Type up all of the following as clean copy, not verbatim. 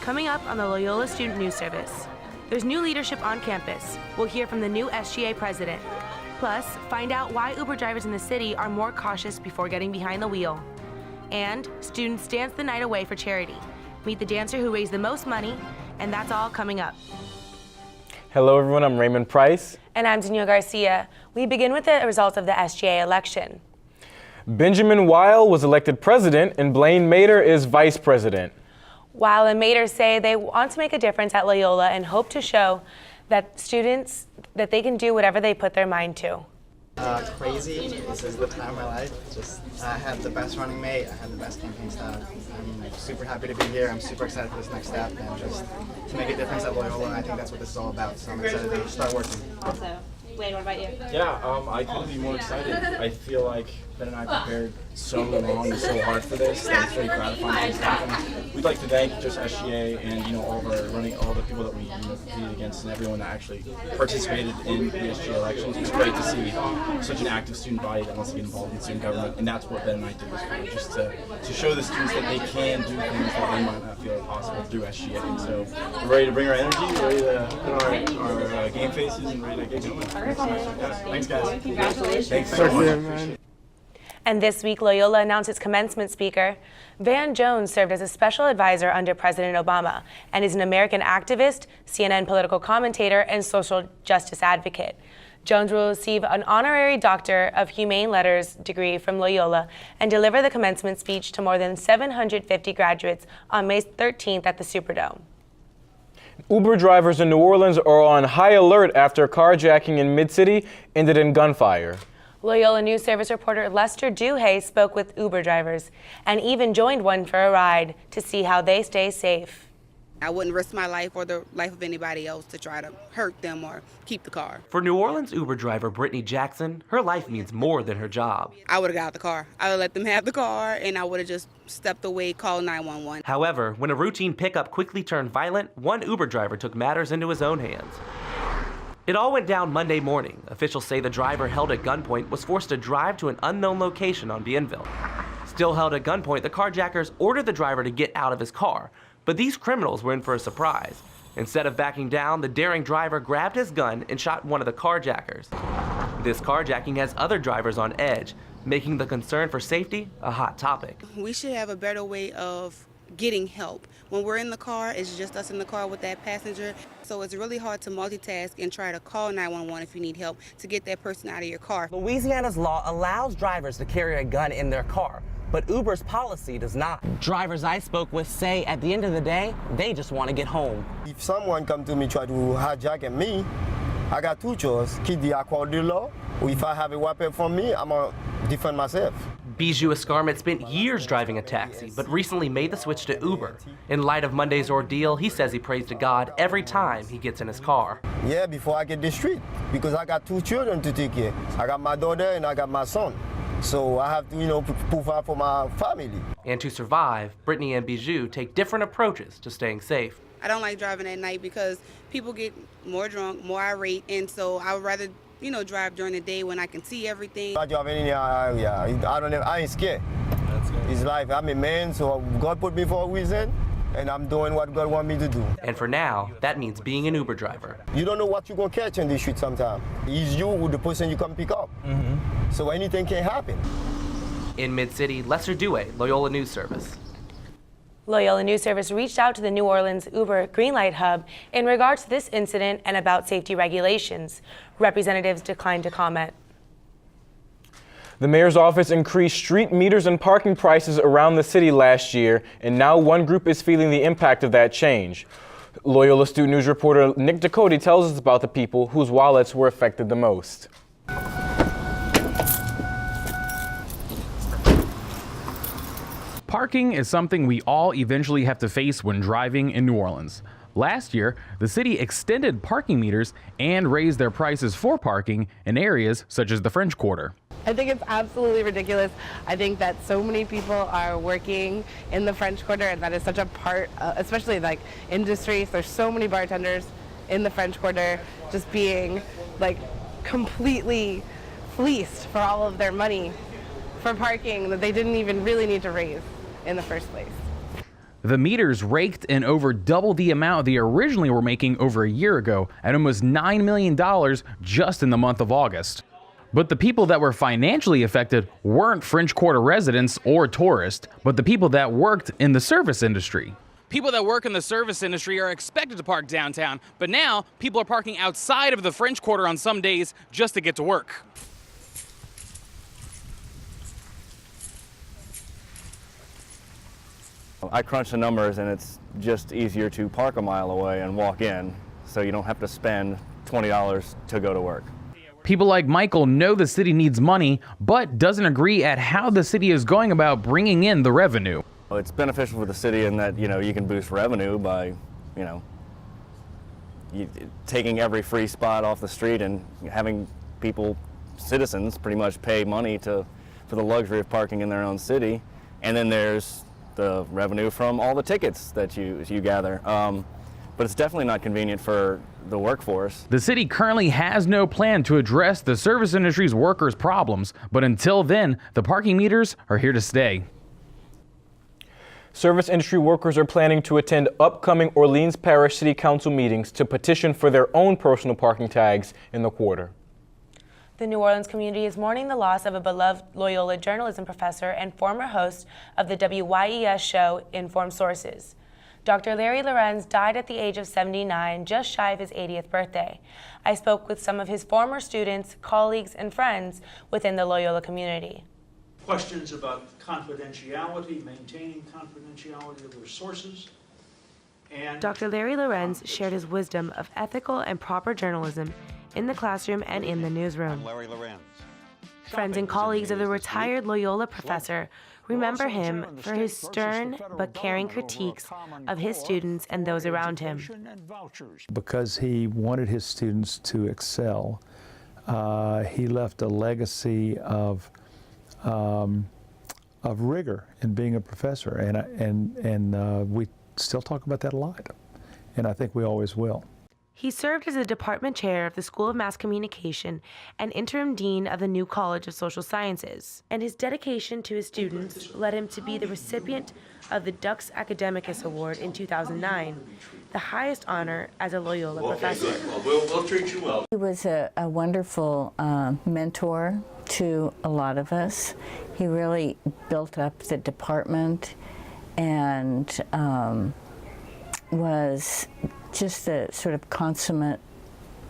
Coming up on the Loyola Student News Service. There's new leadership on campus. We'll hear from the new SGA president. Plus, find out why Uber drivers in the city are more cautious before getting behind the wheel. And students dance the night away for charity. Meet the dancer who raised the most money, and that's all coming up. Hello everyone, I'm Raymond Price. And I'm Danielle Garcia. We begin with the results of the SGA election. Benjamin Weil was elected president and Blaine Mader is vice president. Weil and Mader say they want to make a difference at Loyola and hope to show that students that they can do whatever they put their mind to. Crazy. This is the time of my life. I had the best running mate. I had the best campaign staff. I'm super happy to be here. I'm super excited for this next step and just to make a difference at Loyola. I think that's what this is all about. So I'm excited to start working. Also, Wade, what about you? Yeah, I couldn't be more excited. I feel like Ben and I prepared so long and so hard for this. That it's very gratifying to happen. We'd like to thank just SGA and all of all the people that we competed against and everyone that actually participated in the SGA elections. It's great to see such an active student body that wants to get involved in student government, and that's what Ben and I did this for, just to show the students that they can do things that they might not feel possible through SGA. And so we're ready to bring our energy, we're ready to put our game faces, and ready to get going. Thanks, guys. Congratulations. Thanks so much. And this week, Loyola announced its commencement speaker. Van Jones served as a special advisor under President Obama and is an American activist, CNN political commentator, and social justice advocate. Jones will receive an honorary Doctor of Humane Letters degree from Loyola and deliver the commencement speech to more than 750 graduates on May 13th at the Superdome. Uber drivers in New Orleans are on high alert after a carjacking in Mid-City ended in gunfire. Loyola News Service reporter Lester Duhay spoke with Uber drivers and even joined one for a ride to see how they stay safe. I wouldn't risk my life or the life of anybody else to try to hurt them or keep the car. For New Orleans Uber driver Brittany Jackson, her life means more than her job. I would have got out the car. I would have let them have the car and I would have just stepped away, called 911. However, when a routine pickup quickly turned violent, one Uber driver took matters into his own hands. It all went down Monday morning. Officials say the driver held at gunpoint was forced to drive to an unknown location on Bienville. Still held at gunpoint, the carjackers ordered the driver to get out of his car. But these criminals were in for a surprise. Instead of backing down, the daring driver grabbed his gun and shot one of the carjackers. This carjacking has other drivers on edge, making the concern for safety a hot topic. We should have a better way of getting help. When we're in the car, it's just us in the car with that passenger. So it's really hard to multitask and try to call 911 if you need help to get that person out of your car. Louisiana's law allows drivers to carry a gun in their car, but Uber's policy does not. Drivers I spoke with say at the end of the day, they just want to get home. If someone come to me try to hijack me, I got two choices. Keep the accord the law, or if I have a weapon from me, I'm going to defend myself. Bijou Escarmet spent years driving a taxi, but recently made the switch to Uber. In light of Monday's ordeal, he says he prays to God every time he gets in his car. Yeah, before I get the street, because I got two children to take care. I got my daughter and I got my son. So I have to, provide for my family. And to survive, Brittany and Bijou take different approaches to staying safe. I don't like driving at night because people get more drunk, more irate, and so I would rather drive during the day when I can see everything. I drive in I ain't scared. It's life. I'm a man, so God put me for a reason, and I'm doing what God wants me to do. And for now, that means being an Uber driver. You don't know what you're going to catch in the street sometimes. It's you with the person you come pick up. So anything can happen. In Mid-City, Lester Duhay, Loyola News Service. Loyola News Service reached out to the New Orleans Uber Greenlight Hub in regards to this incident and about safety regulations. Representatives declined to comment. The mayor's office increased street meters and parking prices around the city last year, and now one group is feeling the impact of that change. Loyola Student News reporter Nick Ducote tells us about the people whose wallets were affected the most. Parking is something we all eventually have to face when driving in New Orleans. Last year, the city extended parking meters and raised their prices for parking in areas such as the French Quarter. I think it's absolutely ridiculous. I think that so many people are working in the French Quarter, and that is such a part, especially like industries. There's so many bartenders in the French Quarter just being like completely fleeced for all of their money for parking that they didn't even really need to raise in the first place. The meters raked in over double the amount they originally were making over a year ago, at almost $9 million just in the month of August. But the people that were financially affected weren't French Quarter residents or tourists, but the people that worked in the service industry. People that work in the service industry are expected to park downtown, but now people are parking outside of the French Quarter on some days just to get to work. I crunch the numbers and it's just easier to park a mile away and walk in, so you don't have to spend $20 to go to work. People like Michael know the city needs money, but doesn't agree at how the city is going about bringing in the revenue. It's beneficial for the city in that, you can boost revenue by, taking every free spot off the street and having people, citizens, pretty much pay money for the luxury of parking in their own city. And then there's the revenue from all the tickets that you gather. But it's definitely not convenient for the workforce. The city currently has no plan to address the service industry's workers' problems, but until then, the parking meters are here to stay. Service industry workers are planning to attend upcoming Orleans Parish City Council meetings to petition for their own personal parking tags in the quarter. The New Orleans community is mourning the loss of a beloved Loyola journalism professor and former host of the WYES show Informed Sources. Dr. Larry Lorenz died at the age of 79, just shy of his 80th birthday. I spoke with some of his former students, colleagues, and friends within the Loyola community. Questions about confidentiality, maintaining confidentiality of their sources. And Dr. Larry Lorenz shared his wisdom of ethical and proper journalism in the classroom and in the newsroom. Larry Lorenz. Friends and colleagues of the retired Loyola professor remember him for his stern but caring critiques of his students and those around him. Because he wanted his students to excel, he left a legacy of rigor in being a professor, and we still talk about that a lot, and I think we always will. He served as a department chair of the School of Mass Communication and interim dean of the New College of Social Sciences. And his dedication to his students led him to be the recipient of the Dux Academicus Award in 2009, the highest honor as a Loyola professor. Well, we'll treat you well. He was a wonderful mentor to a lot of us. He really built up the department and was just a sort of consummate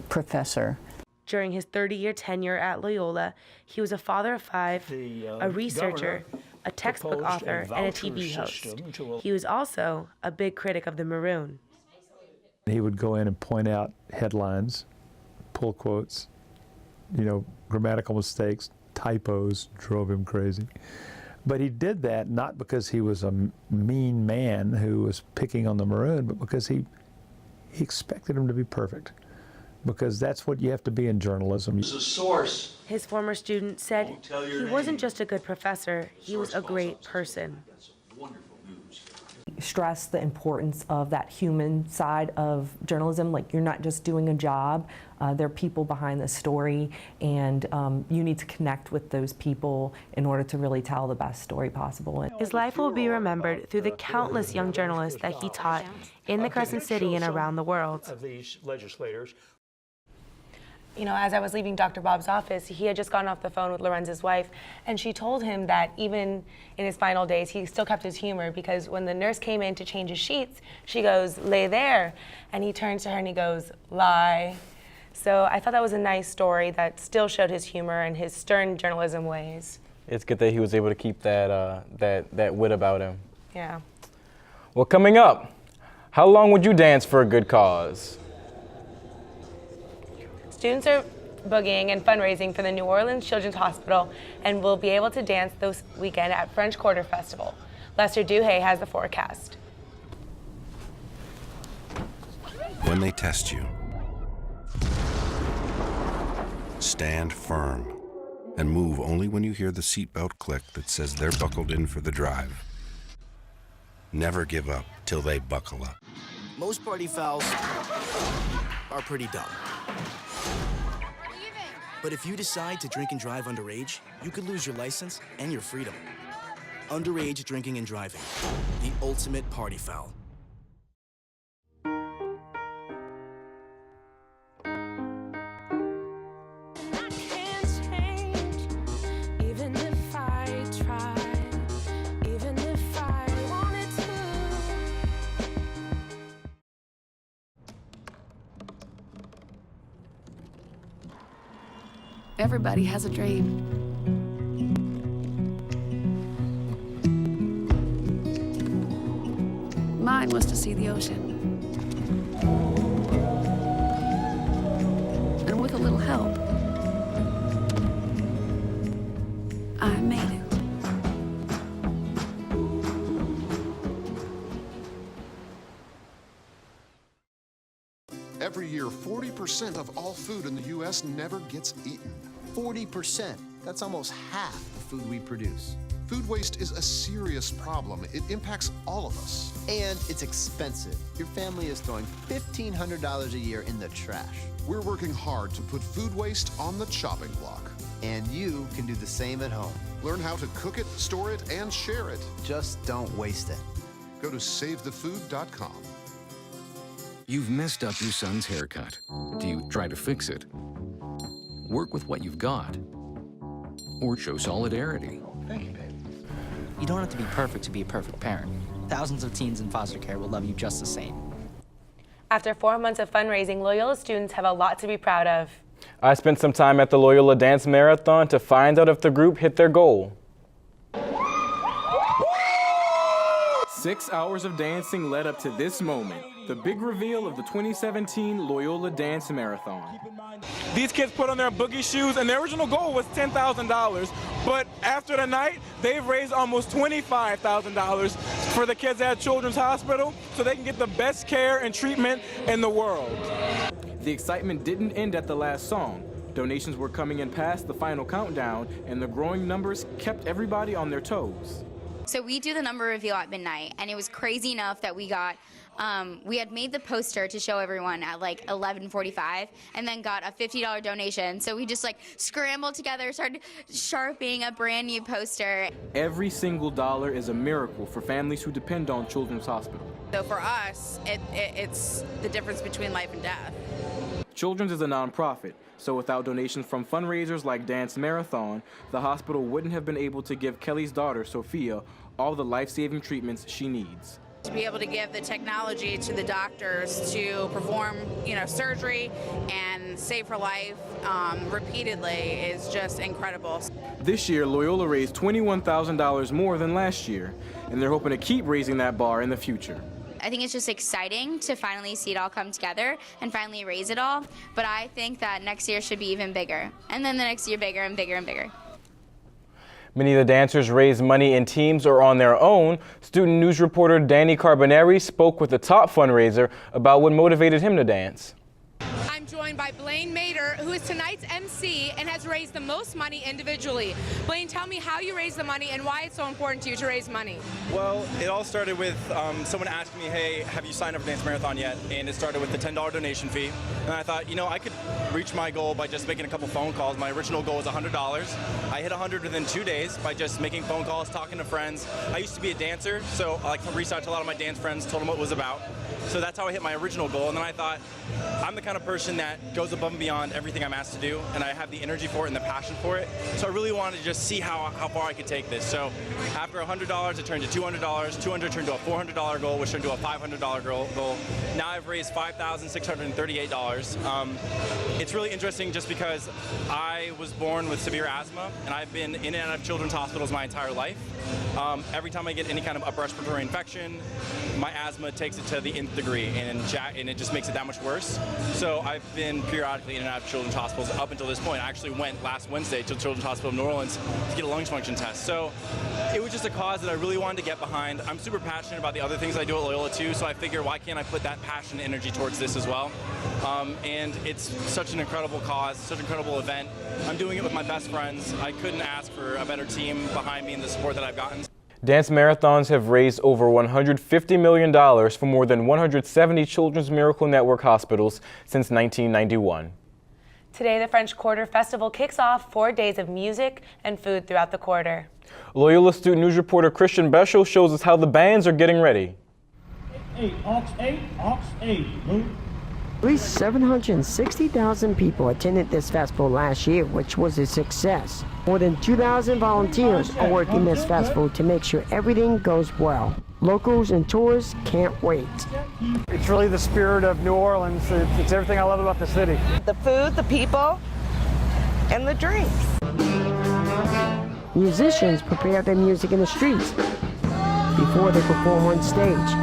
professor. During his 30-year tenure at Loyola, he was a father of five, a researcher, a textbook author, and a TV host. He was also a big critic of the Maroon. He would go in and point out headlines, pull quotes, grammatical mistakes, typos drove him crazy. But he did that not because he was a mean man who was picking on the Maroon, but because he expected him to be perfect, because that's what you have to be in journalism. As a source. His former student said he wasn't just a good professor, he was a great person. Stress the importance of that human side of journalism. Like, you're not just doing a job, there are people behind the story, and you need to connect with those people in order to really tell the best story possible. His life will be remembered through the countless young journalists that he taught in the Crescent City and around the world. These legislators. As I was leaving Dr. Bob's office, he had just gotten off the phone with Lorenz's wife, and she told him that even in his final days, he still kept his humor, because when the nurse came in to change his sheets, she goes, "Lay there," and he turns to her and he goes, "Lie." So I thought that was a nice story that still showed his humor and his stern journalism ways. It's good that he was able to keep that wit about him. Yeah. Well, coming up, how long would you dance for a good cause? Students are boogieing and fundraising for the New Orleans Children's Hospital and will be able to dance this weekend at French Quarter Festival. Lester Duhay has the forecast. When they test you, stand firm and move only when you hear the seatbelt click that says they're buckled in for the drive. Never give up till they buckle up. Most party fouls are pretty dumb. But if you decide to drink and drive underage, you could lose your license and your freedom. underage drinking and driving, the ultimate party foul. Everybody has a dream. Mine was to see the ocean. And with a little help, I made it. Every year, 40% of all food in the U.S. never gets eaten. 40%. That's almost half the food we produce. Food waste is a serious problem. It impacts all of us. And it's expensive. Your family is throwing $1,500 a year in the trash. We're working hard to put food waste on the chopping block. And you can do the same at home. Learn how to cook it, store it, and share it. Just don't waste it. Go to SaveTheFood.com. You've messed up your son's haircut. Do you try to fix it? Work with what you've got? Or show solidarity? Thank you, babe. You don't have to be perfect to be a perfect parent. Thousands of teens in foster care will love you just the same. After 4 months of fundraising, Loyola students have a lot to be proud of. I spent some time at the Loyola Dance Marathon to find out if the group hit their goal. 6 hours of dancing led up to this moment, the big reveal of the 2017 Loyola Dance Marathon. These kids put on their boogie shoes, and their original goal was $10,000, but after the night, they've raised almost $25,000 for the kids at Children's Hospital so they can get the best care and treatment in the world. The excitement didn't end at the last song. Donations were coming in past the final countdown, and the growing numbers kept everybody on their toes. So we do the number reveal at midnight, and it was crazy enough that we got, we had made the poster to show everyone at like 11:45, and then got a $50 donation. So we just like scrambled together, started sharpening a brand new poster. Every single dollar is a miracle for families who depend on Children's Hospital. So for us, it's the difference between life and death. Children's is a nonprofit, so without donations from fundraisers like Dance Marathon, the hospital wouldn't have been able to give Kelly's daughter, Sophia, all the life-saving treatments she needs. To be able to give the technology to the doctors to perform, surgery and save her life repeatedly is just incredible. This year, Loyola raised $21,000 more than last year, and they're hoping to keep raising that bar in the future. I think it's just exciting to finally see it all come together and finally raise it all, but I think that next year should be even bigger, and then the next year bigger and bigger and bigger. Many of the dancers raise money in teams or on their own. Student news reporter Danny Carbonari spoke with the top fundraiser about what motivated him to dance. I'm joined by Blaine Mader, who is tonight's MC and has raised the most money individually. Blaine, tell me how you raise the money and why it's so important to you to raise money. Well, it all started with someone asking me, hey, have you signed up for Dance Marathon yet? And it started with the $10 donation fee. And I thought, I could reach my goal by just making a couple phone calls. My original goal was $100. I hit 100 within 2 days by just making phone calls, talking to friends. I used to be a dancer, so I reached out to a lot of my dance friends, told them what it was about. So that's how I hit my original goal. And then I thought, I'm the kind of person that goes above and beyond everything I'm asked to do, and I have the energy for it and the passion for it. So I really wanted to just see how far I could take this. So after $100, it turned to $200. $200 turned to a $400 goal, which turned to a $500 goal. Now I've raised $5,638. It's really interesting just because I was born with severe asthma, and I've been in and out of children's hospitals my entire life. Every time I get any kind of upper respiratory infection, my asthma takes it to the nth degree, and it just makes it that much worse. So I've been periodically in and out of children's hospitals up until this point. I actually went last Wednesday to Children's Hospital of New Orleans to get a lungs function test. So it was just a cause that I really wanted to get behind. I'm super passionate about the other things I do at Loyola too, so I figure why can't I put that passion and energy towards this as well? And it's such an incredible cause, such an incredible event. I'm doing it with my best friends. I couldn't ask for a better team behind me and the support that I've gotten. Dance marathons have raised over $150 million for more than 170 Children's Miracle Network hospitals since 1991. Today, the French Quarter Festival kicks off 4 days of music and food throughout the quarter. Loyola Student News reporter Christian Beshel shows us how the bands are getting ready. 8, aux 8, aux 8. Move. At least 760,000 people attended this festival last year, which was a success. More than 2,000 volunteers are working this festival to make sure everything goes well. Locals and tourists can't wait. It's really the spirit of New Orleans. It's everything I love about the city. The food, the people, and the drinks. Musicians prepare their music in the streets before they perform on stage.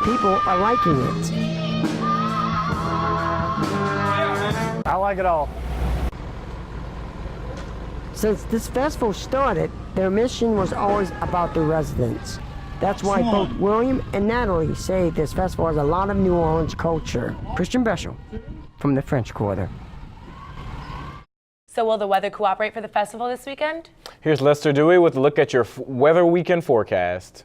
People are liking it. I like it all. Since this festival started, their mission was always about the residents. That's why both William and Natalie say this festival has a lot of New Orleans culture. Christian Beshel from the French Quarter. So will the weather cooperate for the festival this weekend? Here's Lester Dewey with a look at your weather weekend forecast.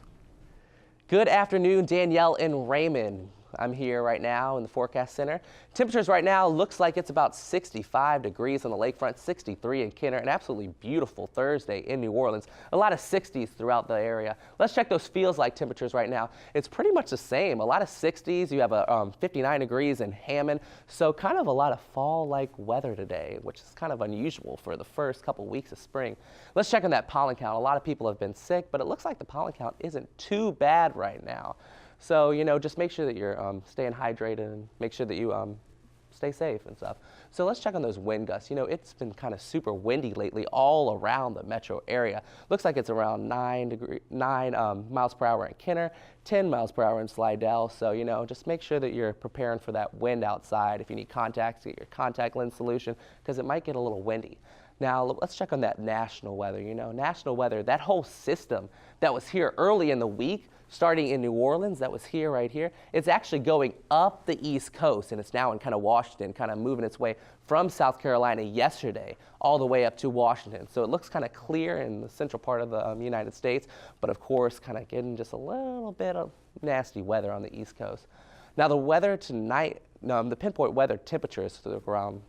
Good afternoon, Danielle and Raymond. I'm here right now in the Forecast Center. Temperatures right now looks like it's about 65 degrees on the lakefront, 63 in Kenner, an absolutely beautiful Thursday in New Orleans. A lot of 60s throughout the area. Let's check those feels like temperatures right now. It's pretty much the same. A lot of 60s. You have a 59 degrees in Hammond. So kind of a lot of fall-like weather today, which is kind of unusual for the first couple weeks of spring. Let's check on that pollen count. A lot of people have been sick, but it looks like the pollen count isn't too bad right now. So, you know, just make sure that you're staying hydrated and make sure that you stay safe and stuff. So let's check on those wind gusts. You know, it's been kind of super windy lately all around the metro area. Looks like it's around 9 miles per hour in Kenner, 10 miles per hour in Slidell. So, you know, just make sure that you're preparing for that wind outside. If you need contacts, get your contact lens solution because it might get a little windy. Now, let's check on that national weather. You know, national weather, that whole system that was here early in the week, starting in New Orleans, that was here, right here, it's actually going up the East Coast, and it's now in kind of Washington, kind of moving its way from South Carolina yesterday all the way up to Washington. So it looks kind of clear in the central part of the United States, but of course, kind of getting just a little bit of nasty weather on the East Coast. Now, the weather tonight, the pinpoint weather temperatures around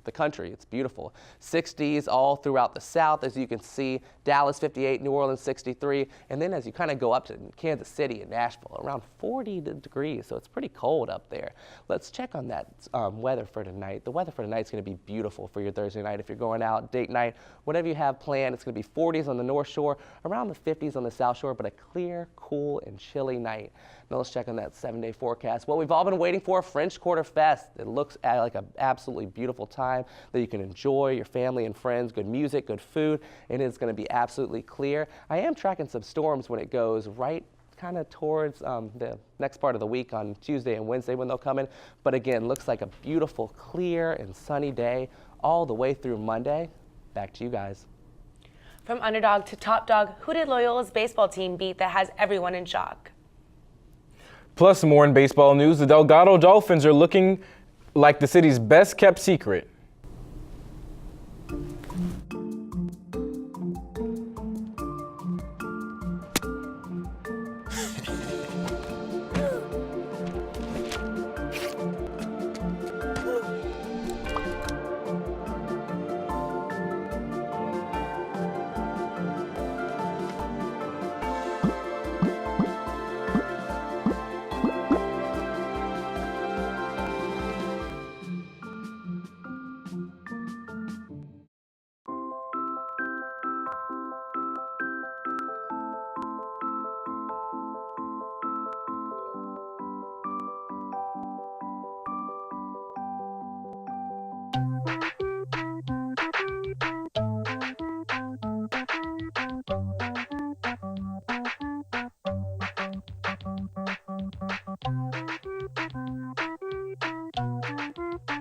the country. It's beautiful. 60s all throughout the south, as you can see. Dallas 58, New Orleans 63, and then as you kind of go up to Kansas City and Nashville, around 40 degrees, so it's pretty cold up there. Let's check on that weather for tonight. The weather for tonight is going to be beautiful for your Thursday night. If you're going out, date night, whatever you have planned, it's going to be 40s on the North Shore, around the 50s on the South Shore, but a clear, cool, and chilly night. Now let's check on that 7-day forecast. What we've all been waiting for, French Quarter Fest. It looks like an absolutely beautiful time that you can enjoy, your family and friends, good music, good food, and it's going to be absolutely clear. I am tracking some storms when it goes right kind of towards the next part of the week on Tuesday and Wednesday when they'll come in. But again, looks like a beautiful, clear and sunny day all the way through Monday. Back to you guys. From underdog to top dog, who did Loyola's baseball team beat that has everyone in shock? Plus, more in baseball news, the Delgado Dolphins are looking like the city's best kept secret.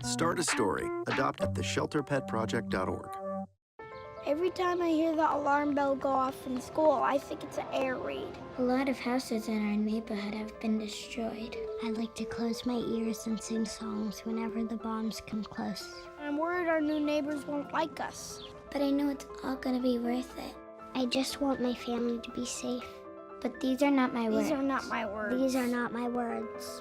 Start a story. Adopt at theshelterpetproject.org. Every time I hear the alarm bell go off in school, I think it's an air raid. A lot of houses in our neighborhood have been destroyed. I like to close my ears and sing songs whenever the bombs come close. I'm worried our new neighbors won't like us. But I know it's all gonna be worth it. I just want my family to be safe. But these are not my words. These are not my words. These are not my words.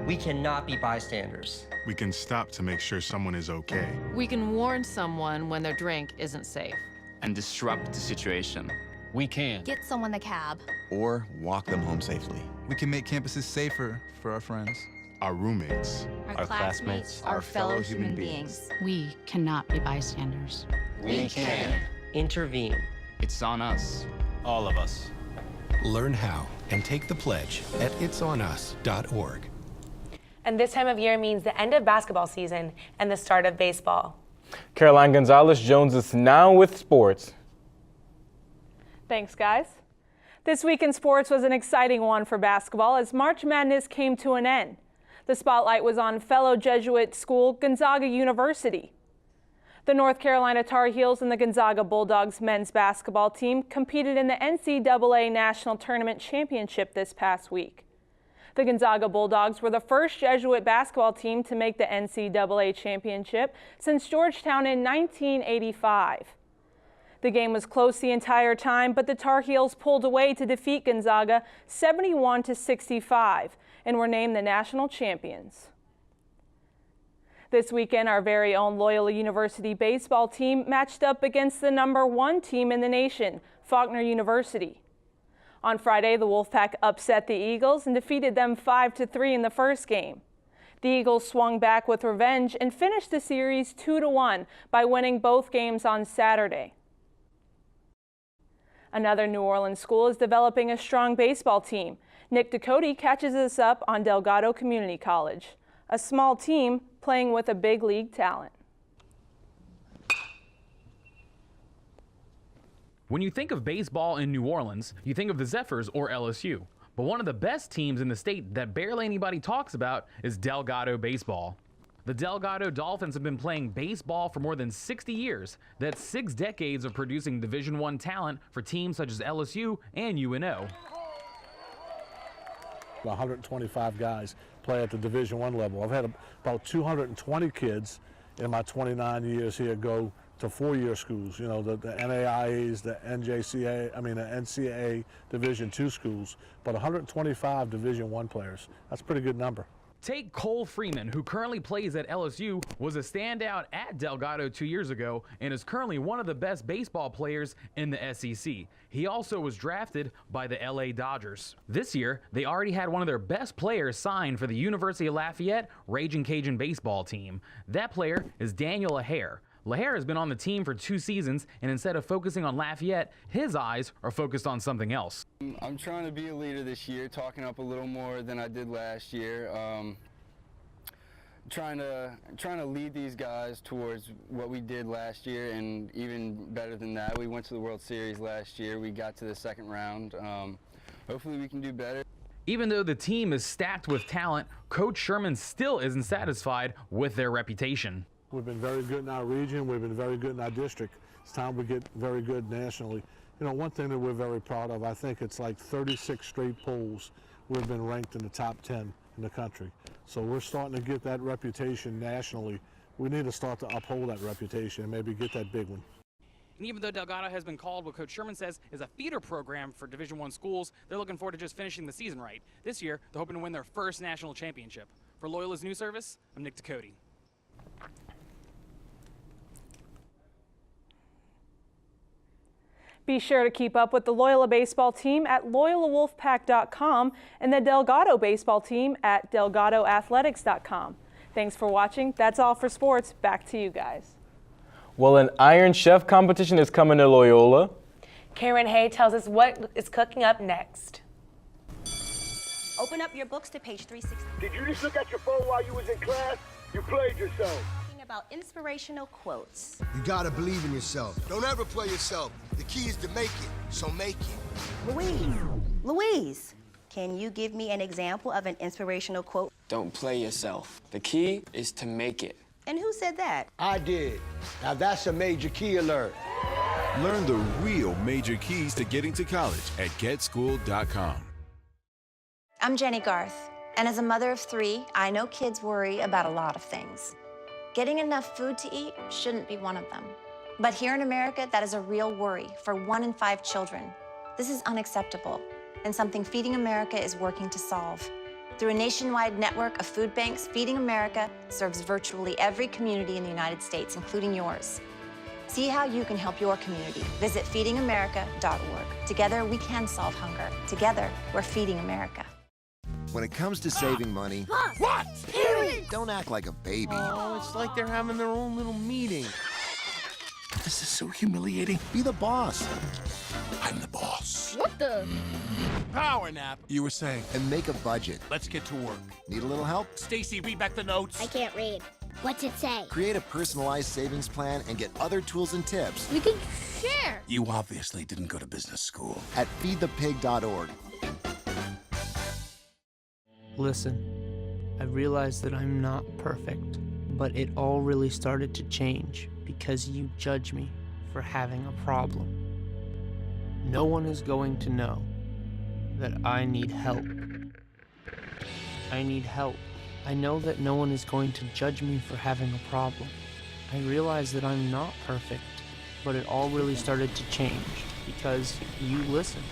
We cannot be bystanders. We can stop to make sure someone is okay. We can warn someone when their drink isn't safe. And disrupt the situation. We can. Get someone the cab. Or walk them home safely. We can make campuses safer for our friends. Our roommates. Our classmates. Our fellow human beings. We cannot be bystanders. We can. Intervene. It's on us. All of us. Learn how and take the pledge at itsonus.org. And this time of year means the end of basketball season and the start of baseball. Caroline Gonzalez-Jones is now with sports. Thanks, guys. This week in sports was an exciting one for basketball as March Madness came to an end. The spotlight was on fellow Jesuit school Gonzaga University. The North Carolina Tar Heels and the Gonzaga Bulldogs men's basketball team competed in the NCAA National Tournament Championship this past week. The Gonzaga Bulldogs were the first Jesuit basketball team to make the NCAA Championship since Georgetown in 1985. The game was close the entire time, but the Tar Heels pulled away to defeat Gonzaga 71-65 and were named the national champions. This weekend, our very own Loyola University baseball team matched up against the #1 team in the nation, Faulkner University. On Friday, the Wolfpack upset the Eagles and defeated them 5-3 in the first game. The Eagles swung back with revenge and finished the series 2-1 by winning both games on Saturday. Another New Orleans school is developing a strong baseball team. Nick Ducote catches us up on Delgado Community College, a small team playing with a big league talent. When you think of baseball in New Orleans, you think of the Zephyrs or LSU. But one of the best teams in the state that barely anybody talks about is Delgado baseball. The Delgado Dolphins have been playing baseball for more than 60 years. That's 6 decades of producing Division I talent for teams such as LSU and UNO. 125 guys play at the Division I level. I've had about 220 kids in my 29 years here go to 4-year schools, you know, the NAIAs, the NCAA Division II schools, but 125 Division I players. That's a pretty good number. Take Cole Freeman, who currently plays at LSU, was a standout at Delgado 2 years ago and is currently one of the best baseball players in the SEC. He also was drafted by the LA Dodgers. This year, they already had one of their best players signed for the University of Lafayette Raging Cajun baseball team. That player is Daniel Lahair. Lahair has been on the team for 2 seasons, and instead of focusing on Lafayette, his eyes are focused on something else. I'm trying to be a leader this year, talking up a little more than I did last year. Trying to lead these guys towards what we did last year, and even better than that. We went to the World Series last year. We got to the second round. Hopefully we can do better. Even though the team is stacked with talent, Coach Sherman still isn't satisfied with their reputation. We've been very good in our region. We've been very good in our district. It's time we get very good nationally. You know, one thing that we're very proud of, I think it's like 36 straight polls we've been ranked in the top 10 in the country. So we're starting to get that reputation nationally. We need to start to uphold that reputation and maybe get that big one. And even though Delgado has been called what Coach Sherman says is a feeder program for Division I schools, they're looking forward to just finishing the season right. This year, they're hoping to win their first national championship. For Loyola's News Service, I'm Nick Ducote. Be sure to keep up with the Loyola baseball team at LoyolaWolfpack.com and the Delgado baseball team at DelgadoAthletics.com. Thanks for watching. That's all for sports. Back to you guys. Well, an Iron Chef competition is coming to Loyola. Karen Hay tells us what is cooking up next. Open up your books to page 360. Did you just look at your phone while you was in class? You played yourself. About inspirational quotes. You gotta believe in yourself. Don't ever play yourself. The key is to make it, so make it. Louise, can you give me an example of an inspirational quote? Don't play yourself. The key is to make it. And who said that? I did. Now that's a major key alert. Learn the real major keys to getting to college at getschool.com. I'm Jenny Garth. And as a mother of 3, I know kids worry about a lot of things. Getting enough food to eat shouldn't be one of them. But here in America, that is a real worry for 1 in 5 children. This is unacceptable, and something Feeding America is working to solve. Through a nationwide network of food banks, Feeding America serves virtually every community in the United States, including yours. See how you can help your community. Visit feedingamerica.org. Together, we can solve hunger. Together, we're Feeding America. When it comes to saving money, What? don't act like a baby. Oh, it's like they're having their own little meeting. This is so humiliating. Be the boss. I'm the boss. What the? Power nap. You were saying. And make a budget. Let's get to work. Need a little help? Stacy, read back the notes. I can't read. What's it say? Create a personalized savings plan and get other tools and tips We can share. You obviously didn't go to business school. at feedthepig.org. Listen, I realize that I'm not perfect, but it all really started to change because you judge me for having a problem. No one is going to know that I need help. I need help. I know that no one is going to judge me for having a problem. I realize that I'm not perfect, but it all really started to change because you listened.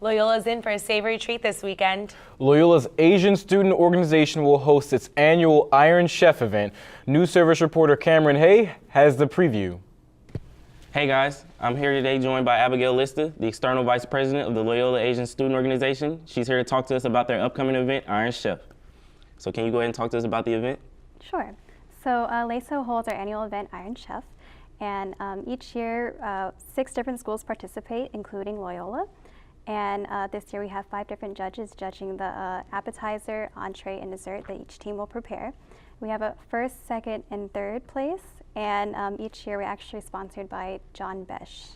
Loyola's in for a savory treat this weekend. Loyola's Asian Student Organization will host its annual Iron Chef event. News Service reporter Cameron Hay has the preview. Hey guys, I'm here today joined by Abigail Lista, the External Vice President of the Loyola Asian Student Organization. She's here to talk to us about their upcoming event, Iron Chef. So can you go ahead and talk to us about the event? Sure. So LASO holds our annual event, Iron Chef, and each year 6 different schools participate, including Loyola. And this year we have 5 different judges judging the appetizer, entree, and dessert that each team will prepare. We have a first, second, and third place, and each year we're actually sponsored by John Besh.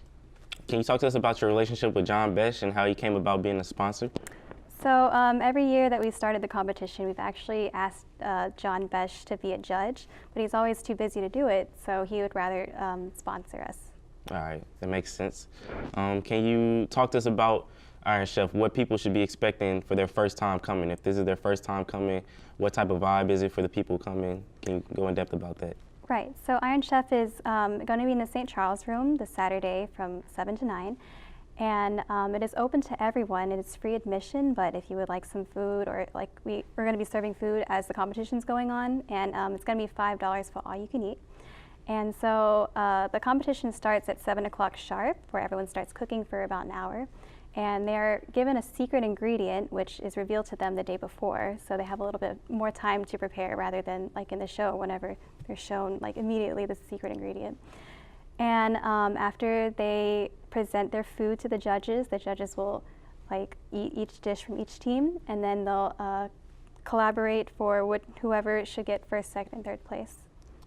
Can you talk to us about your relationship with John Besh and how you came about being a sponsor? So every year that we started the competition, we've actually asked John Besh to be a judge, but he's always too busy to do it, so he would rather sponsor us. All right, that makes sense. Can you talk to us about Iron Chef, what people should be expecting for their first time coming? If this is their first time coming, what type of vibe is it for the people coming? Can you go in depth about that? Right, so Iron Chef is going to be in the St. Charles room this Saturday from 7 to 9. And it is open to everyone. It is free admission, but if you would like some food, or like we're going to be serving food as the competition's going on, and it's going to be $5 for all you can eat. And so the competition starts at 7 o'clock sharp, where everyone starts cooking for about an hour. And they're given a secret ingredient, which is revealed to them the day before, so they have a little bit more time to prepare rather than like in the show, whenever they're shown like immediately the secret ingredient. And after they present their food to the judges will like eat each dish from each team, and then they'll collaborate for whoever should get first, second, and third place.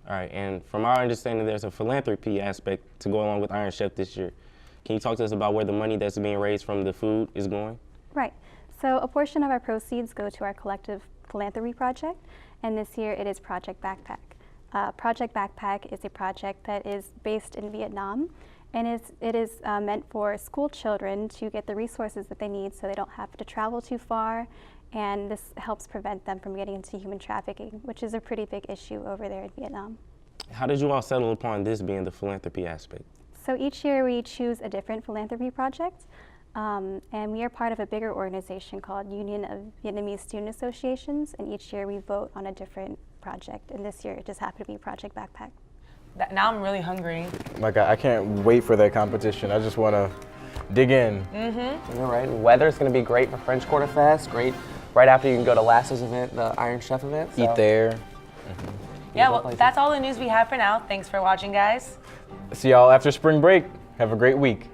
All right, and from our understanding, there's a philanthropy aspect to go along with Iron Chef this year. Can you talk to us about where the money that's being raised from the food is going? Right. So a portion of our proceeds go to our collective philanthropy project, and this year it is Project Backpack. Project Backpack is a project that is based in Vietnam, and it is meant for school children to get the resources that they need so they don't have to travel too far, and this helps prevent them from getting into human trafficking, which is a pretty big issue over there in Vietnam. How did you all settle upon this being the philanthropy aspect? So each year we choose a different philanthropy project, and we are part of a bigger organization called Union of Vietnamese Student Associations, and each year we vote on a different project, and this year it just happened to be Project Backpack. Now I'm really hungry. Like, I can't wait for that competition. I just want to dig in. All right, weather's going to be great for French Quarter Fest, great. Right after you can go to Lasso's event, the Iron Chef event. So. Eat there. Yeah, well, that's all the news we have for now. Thanks for watching, guys. See y'all after spring break. Have a great week.